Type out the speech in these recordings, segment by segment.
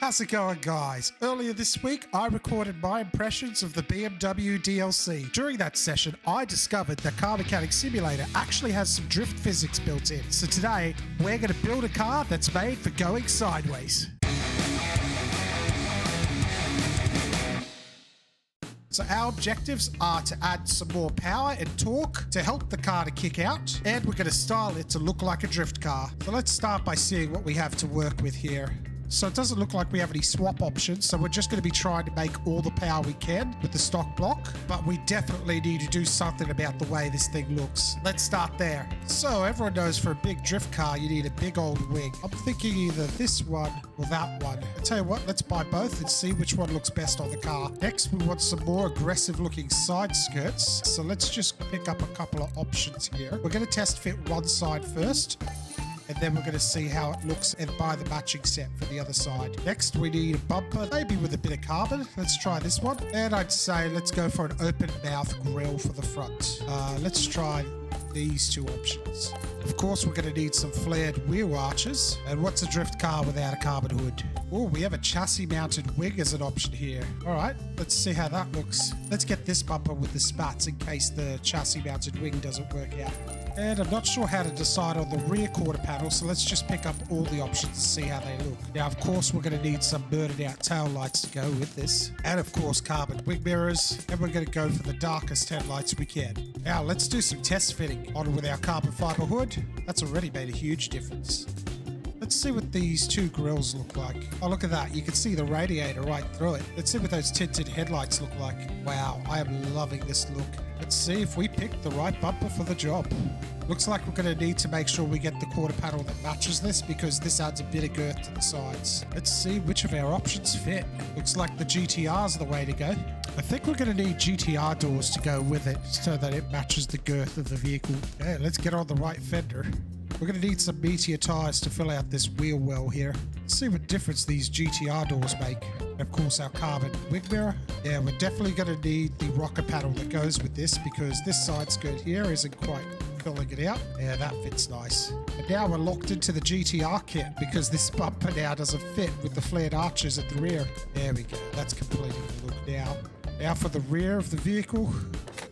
How's it going, guys? Earlier this week, I recorded my impressions of the BMW DLC. During that session, I discovered that Car Mechanic Simulator actually has some drift physics built in. So today, we're going to build a car that's made for going sideways. So our objectives are to add some more power and torque to help the car to kick out, and we're going to style it to look like a drift car. So let's start by seeing what we have to work with here. So it doesn't look like we have any swap options, so we're just going to be trying to make all the power we can with the stock block, but we definitely need to do something about the way this thing looks. Let's start there. So everyone knows for a big drift car, you need a big old wing. I'm thinking either this one or that one. I'll tell you what, let's buy both and see which one looks best on the car. Next, we want some more aggressive looking side skirts. So let's just pick up a couple of options here. We're going to test fit one side first, and then we're going to see how it looks and buy the matching set for the other side. Next, we need a bumper, maybe with a bit of carbon. Let's try this one. And I'd say let's go for an open mouth grille for the front. Let's try these two options. Of course, we're going to need some flared wheel arches. And what's a drift car without a carbon hood? Oh, we have a chassis mounted wing as an option here. All right, let's see how that looks. Let's get this bumper with the spats in case the chassis mounted wing doesn't work out. And I'm not sure how to decide on the rear quarter panel, so let's just pick up all the options and see how they look. Now, of course, we're going to need some burning out tail lights to go with this. And of course, carbon wing mirrors. And we're going to go for the darkest headlights we can. Now, let's do some test fitting on with our carbon fiber hood. That's already made a huge difference. Let's see what these two grills look like. Oh, look at that. You can see the radiator right through it. Let's see what those tinted headlights look like. Wow, I am loving this look. Let's see if we picked the right bumper for the job. Looks like we're going to need to make sure we get the quarter panel that matches this because this adds a bit of girth to the sides. Let's see which of our options fit. Looks like the GTR is the way to go. I think we're going to need GTR doors to go with it so that it matches the girth of the vehicle. Okay, let's get on the right fender. We're going to need some meteor tires to fill out this wheel well here. Let's see what difference these GTR doors make. And of course, our carbon wing mirror. Yeah, we're definitely going to need the rocker panel that goes with this because this side skirt here isn't quite filling it out. Yeah, that fits nice. And now we're locked into the GTR kit because this bumper now doesn't fit with the flared arches at the rear. There we go. That's completing the look now. Now for the rear of the vehicle,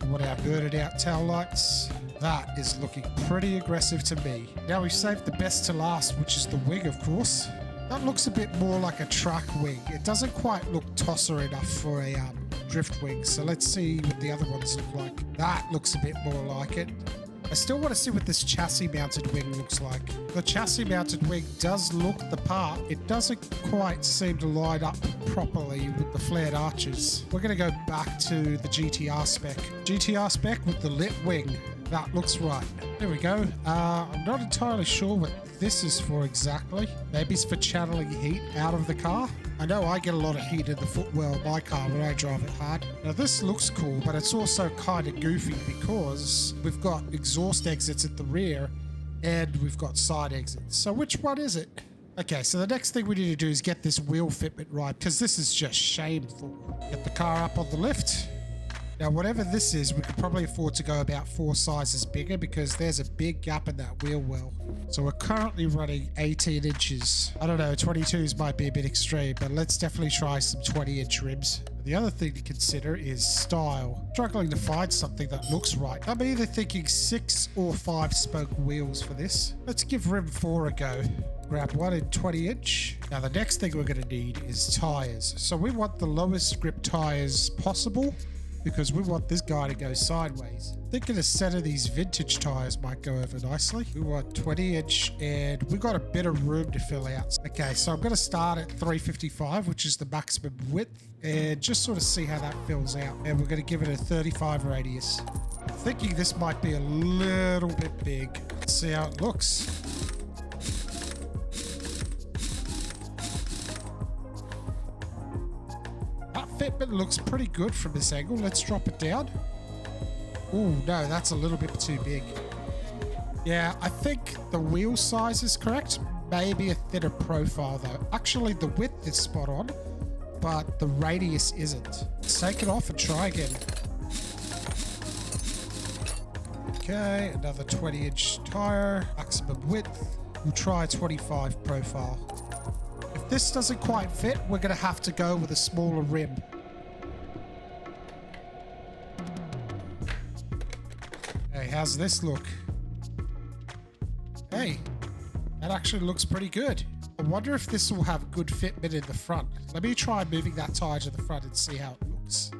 we want our burning out tail lights. That is looking pretty aggressive to me. Now we've saved the best to last, which is the wing, of course. That looks a bit more like a truck wing. It doesn't quite look tosser enough for a drift wing. So let's see what the other ones look like. That looks a bit more like it. I still want to see what this chassis mounted wing looks like. The chassis mounted wing does look the part. It doesn't quite seem to line up properly with the flared arches. We're going to go back to the GTR spec. GTR spec with the lit wing. That looks right. There we go. I'm not entirely sure what this is for exactly. Maybe it's for channeling heat out of the car. I know I get a lot of heat in the footwell of my car when I drive it hard. Now this looks cool, but it's also kind of goofy because we've got exhaust exits at the rear and we've got side exits. So which one is it? Okay, so the next thing we need to do is get this wheel fitment right because this is just shameful. Get the car up on the lift. Now, whatever this is, we could probably afford to go about 4 sizes bigger because there's a big gap in that wheel well. So we're currently running 18 inches. I don't know, 22s might be a bit extreme, but let's definitely try some 20-inch rims. The other thing to consider is style. Struggling to find something that looks right. I'm either thinking 6 or 5 spoke wheels for this. Let's give rim 4 a go. Grab one in 20-inch. Now the next thing we're going to need is tires. So we want the lowest grip tires possible, because we want this guy to go sideways. Thinking a set of these vintage tires might go over nicely. We want 20-inch and we got a bit of room to fill out. Okay, so I'm going to start at 355, which is the maximum width, and just sort of see how that fills out. And we're going to give it a 35 radius. I'm thinking this might be a little bit big. Let's see how it looks. Fitment looks pretty good from this angle. Let's drop it down. Oh no, that's a little bit too big. Yeah, I think the wheel size is correct. Maybe a thinner profile though. Actually, the width is spot on, but the radius isn't. Let's take it off and try again. Okay, another 20-inch tire, maximum width. We'll try 25 profile. If this doesn't quite fit, we're going to have to go with a smaller rim. Hey, how's this look? Hey, that actually looks pretty good. I wonder if this will have good fitment in the front. Let me try moving that tire to the front and see how it looks.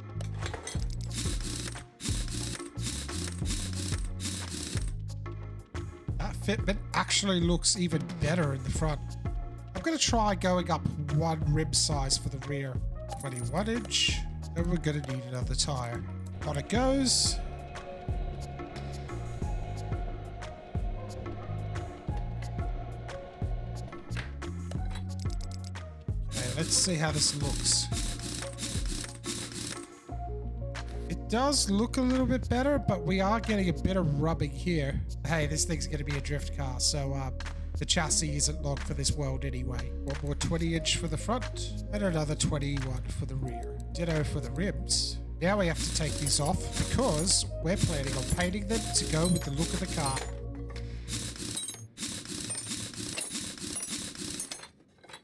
That fitment actually looks even better in the front. I'm going to try going up one rim size for the rear. 21 inch. And we're going to need another tire. On it goes. Okay, let's see how this looks. It does look a little bit better, but we are getting a bit of rubbing here. Hey, this thing's going to be a drift car, so the chassis isn't long for this world anyway. One more 20 inch for the front and another 21 for the rear. Ditto for the rims. Now we have to take these off because we're planning on painting them to go with the look of the car.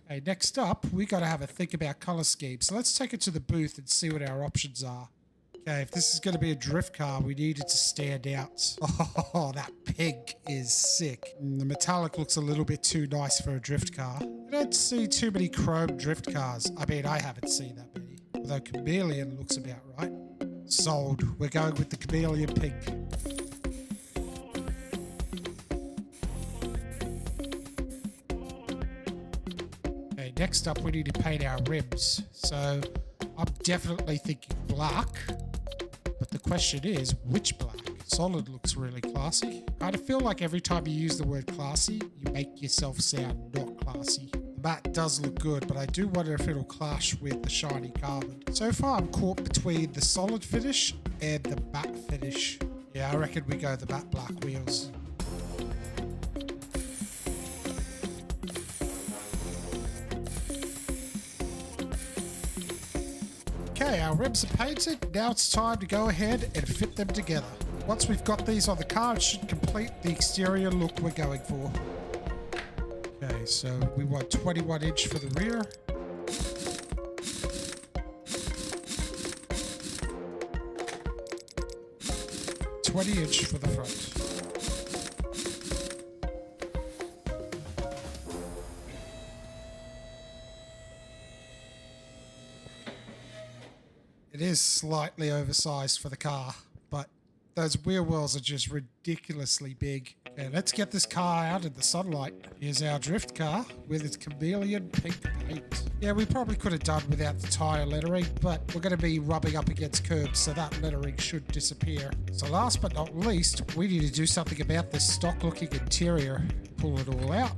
Okay, next up, we got to have a think about color scheme. So let's take it to the booth and see what our options are. Okay, if this is going to be a drift car, we need it to stand out. Oh, that pink is sick. The metallic looks a little bit too nice for a drift car. I don't see too many chrome drift cars. I mean, I haven't seen that many. Although chameleon looks about right. Sold. We're going with the chameleon pink. Okay, next up we need to paint our rims. So I'm definitely thinking black. But the question is, which black? Solid looks really classy. I feel like every time you use the word classy, you make yourself sound not classy. The matte does look good, but I do wonder if it'll clash with the shiny carbon. So far, I'm caught between the solid finish and the matte finish. Yeah, I reckon we go the matte black wheels. Okay, our rims are painted. Now it's time to go ahead and fit them together. Once we've got these on the car, it should complete the exterior look we're going for. Okay, so we want 21 inch for the rear. $20 for the front. It is slightly oversized for the car, but those wheel wells are just ridiculously big. Okay, let's get this car out in the sunlight. Here's our drift car with its chameleon pink paint. Yeah, we probably could have done without the tire lettering, but we're going to be rubbing up against curbs, so that lettering should disappear. So last but not least, we need to do something about this stock-looking interior. Pull it all out.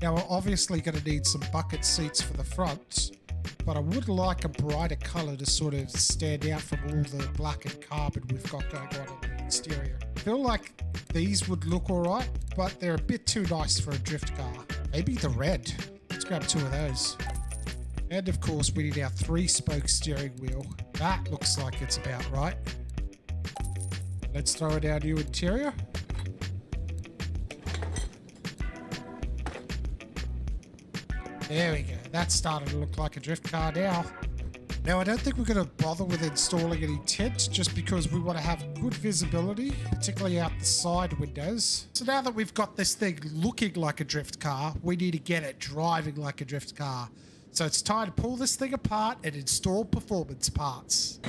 Now, we're obviously going to need some bucket seats for the front, but I would like a brighter color to sort of stand out from all the black and carbon we've got going on in the exterior. I feel like these would look alright, but they're a bit too nice for a drift car. Maybe the red. Let's grab 2 of those. And of course, we need our 3-spoke steering wheel. That looks like it's about right. Let's throw in our new interior. There we go. That's starting to look like a drift car now. Now, I don't think we're going to bother with installing any tint just because we want to have good visibility, particularly out the side windows. So now that we've got this thing looking like a drift car, we need to get it driving like a drift car. So it's time to pull this thing apart and install performance parts.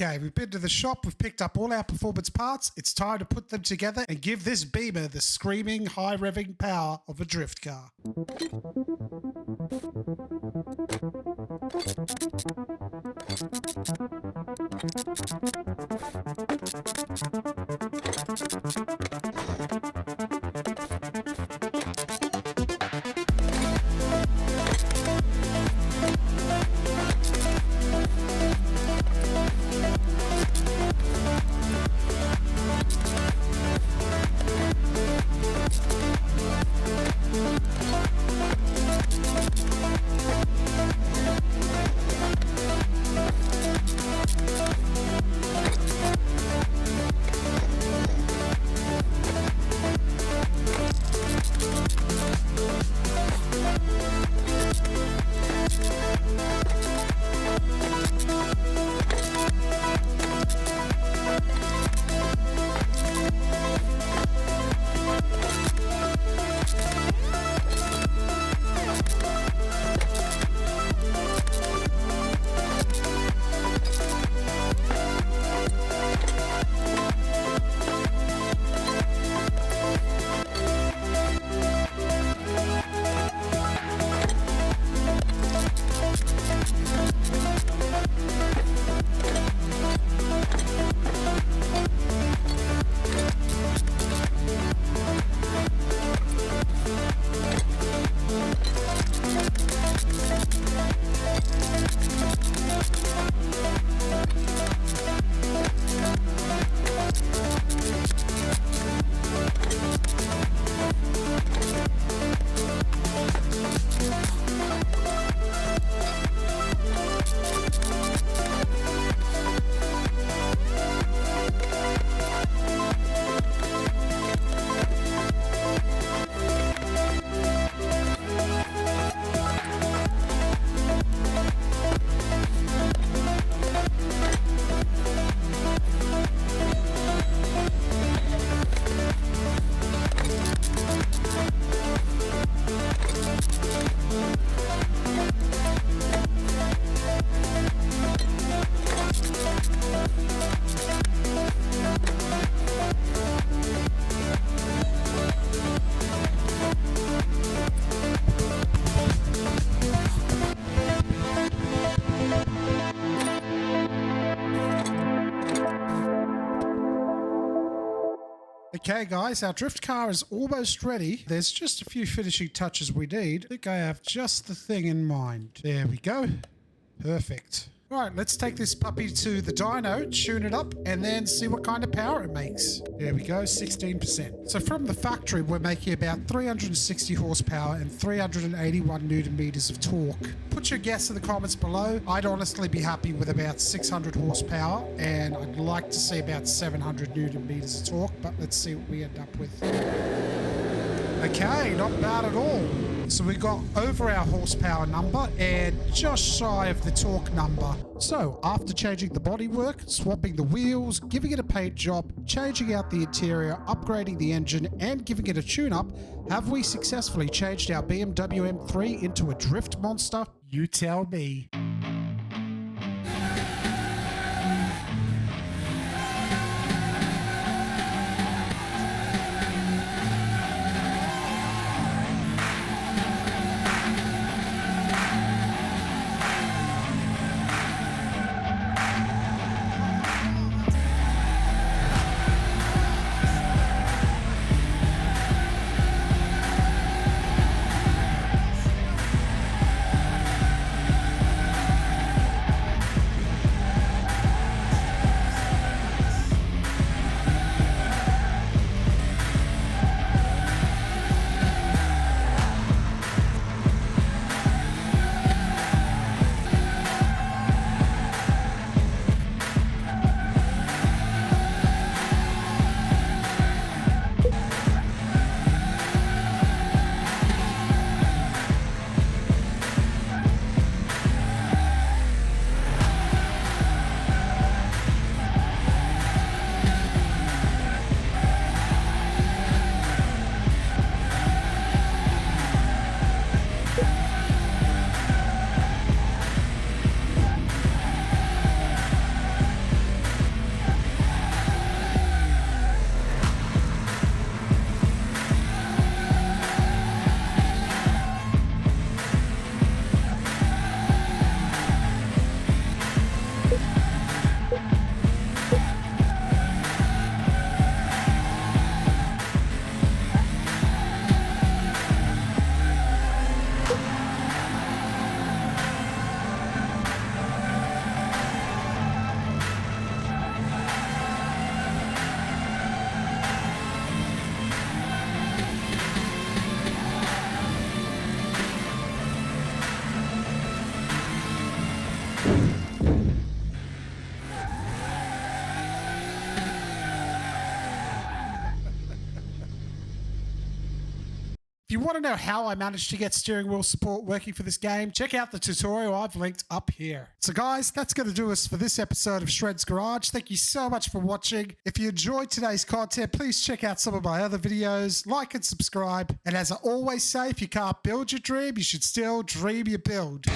Okay, we've been to the shop, we've picked up all our performance parts. It's time to put them together and give this Beamer the screaming, high-revving power of a drift car. Okay guys, our drift car is almost ready. There's just a few finishing touches we need. I think I have just the thing in mind. There we go. Perfect. All right, let's take this puppy to the dyno, tune it up, and then see what kind of power it makes. There we go, 16%. So from the factory, we're making about 360 horsepower and 381 newton meters of torque. Put your guess in the comments below. I'd honestly be happy with about 600 horsepower, and I'd like to see about 700 newton meters of torque, but let's see what we end up with. Okay, not bad at all. So we got over our horsepower number and just shy of the torque number. So after changing the bodywork, swapping the wheels, giving it a paint job, changing out the interior, upgrading the engine and giving it a tune-up, have we successfully changed our BMW M3 into a drift monster? You tell me. you want to know how I managed to get steering wheel support working for this game, check out the tutorial I've linked up here. So guys, that's going to do us for this episode of Shred's Garage. Thank you so much for watching. If you enjoyed today's content, please check out some of my other videos, like and subscribe. And as I always say, if you can't build your dream, you should still dream your build.